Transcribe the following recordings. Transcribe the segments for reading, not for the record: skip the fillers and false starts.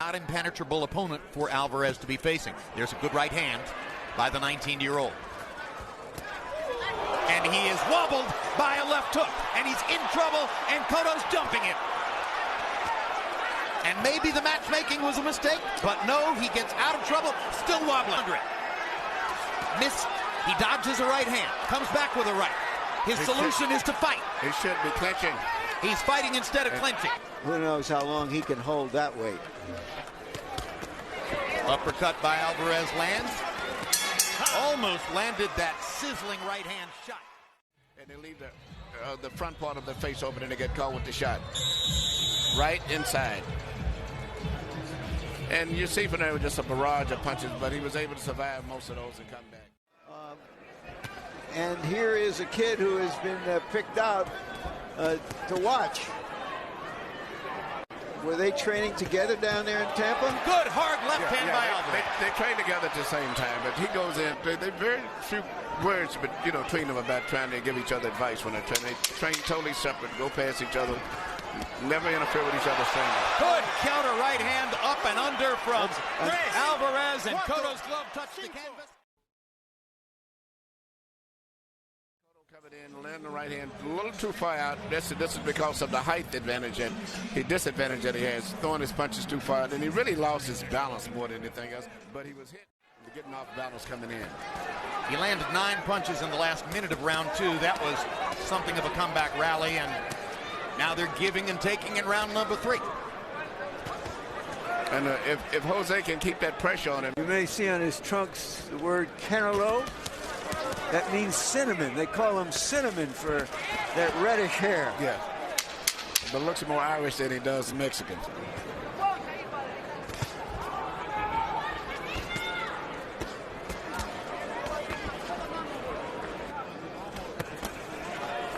Not impenetrable opponent for Alvarez to be facing. There's a good right hand by the 19-year-old. And he is wobbled by a left hook. And he's in trouble, and Cotto's dumping it. And maybe the matchmaking was a mistake, but no, he gets out of trouble, still wobbling under it. Miss, he dodges a right hand, comes back with a right. His solution is to fight. He should be clinching. He's fighting instead of clinching. Who knows how long he can hold that weight. Uppercut by Alvarez lands. Almost landed that sizzling right hand shot. And they leave the front part of the face open and they get caught with the shot. Right inside. And you see from there was just a barrage of punches, but he was able to survive most of those and come back. And here is a kid who has been picked out to watch. Were they training together down there in Tampa? Good hard left hand by Alvarez. They train together at the same time, but he goes in. They very few words, but between them about trying to give each other advice when they train totally separate, go past each other, never interfere with each other's training. Good counter right hand up and under from Alvarez, and Cotto's glove touched the canvas. Covered in, landing the right hand a little too far out. This is because of the height advantage and the disadvantage that he has, throwing his punches too far. And he really lost his balance more than anything else, but he was hit, getting off balance coming in. He landed 9 punches in the last minute of round 2. That was something of a comeback rally, and now they're giving and taking in round number 3. And if Jose can keep that pressure on him. You may see on his trunks the word Canelo. That means cinnamon. They call him cinnamon for that reddish hair. Yeah. But looks more Irish than he does Mexican.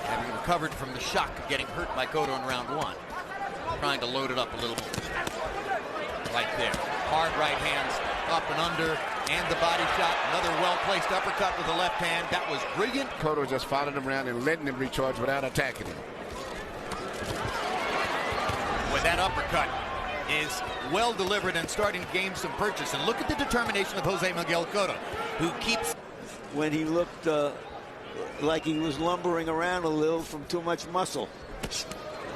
And he recovered from the shock of getting hurt by Cotto in round 1. Trying to load it up a little more. Right there. Hard right hands up and under, and the body shot. Another well-placed uppercut with the left hand. That was brilliant. Cotto just followed him around and letting him recharge without attacking him. With that uppercut is well delivered and starting to gain some purchase. And look at the determination of Jose Miguel Cotto, who keeps... When he looked like he was lumbering around a little from too much muscle.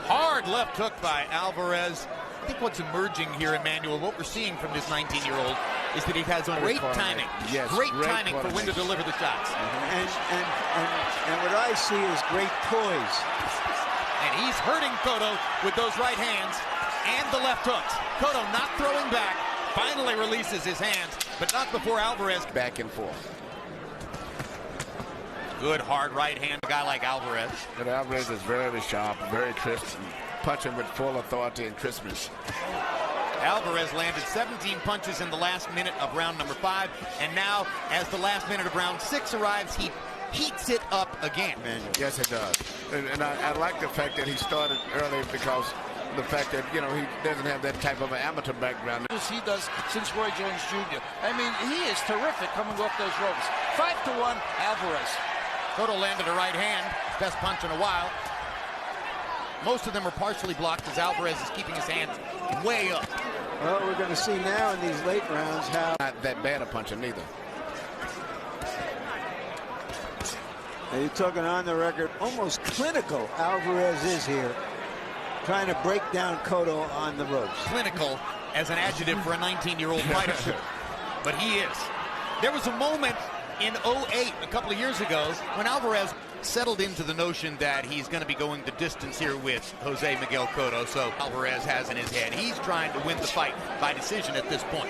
Hard left hook by Alvarez. I think what's emerging here, Emmanuel, what we're seeing from this 19-year-old is that he has great timing. Yes, great timing for when to deliver the shots. And what I see is great poise. And he's hurting Cotto with those right hands and the left hooks. Cotto not throwing back, finally releases his hands, but not before Alvarez. Back and forth. Good hard right hand, a guy like Alvarez. But Alvarez is very sharp, very crisp, punching with full authority and crispness. Alvarez landed 17 punches in the last minute of round number 5, and now, as the last minute of round 6 arrives, he heats it up again. Yes, it does. And I like the fact that he started early because the fact that, you know, he doesn't have that type of an amateur background. As he does since Roy Jones Jr. I mean, he is terrific coming off those ropes. 5-1, Alvarez. Cotto landed a right hand, best punch in a while. Most of them are partially blocked as Alvarez is keeping his hands way up. Well, we're going to see now in these late rounds how... Not that bad a puncher neither. You're talking on the record, almost clinical Alvarez is here, trying to break down Cotto on the ropes. Clinical as an adjective for a 19-year-old fighter. But he is. There was a moment in 08, a couple of years ago, when Alvarez settled into the notion that he's going to be going the distance here with Jose Miguel Cotto. So Alvarez has in his head, he's trying to win the fight by decision at this point.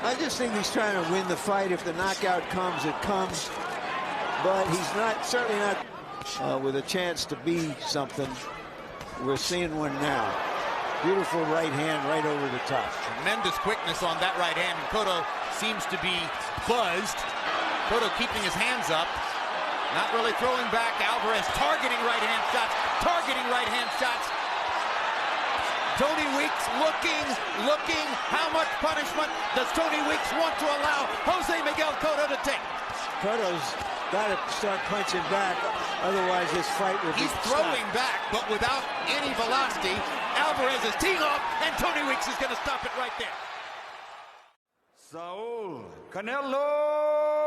I just think he's trying to win the fight. If the knockout comes, it comes. But he's not, certainly not with a chance to be something. We're seeing one now. Beautiful right hand right over the top. Tremendous quickness on that right hand, and Cotto seems to be buzzed. Cotto keeping his hands up, not really throwing back. Alvarez targeting right hand shots, Tony Weeks looking. How much punishment does Tony Weeks want to allow Jose Miguel Cotto to take? Cotto's got to start punching back, otherwise this fight will be He's throwing back, but without any velocity. Alvarez is teeing off, and Tony Weeks is going to stop it right there. Saul Canelo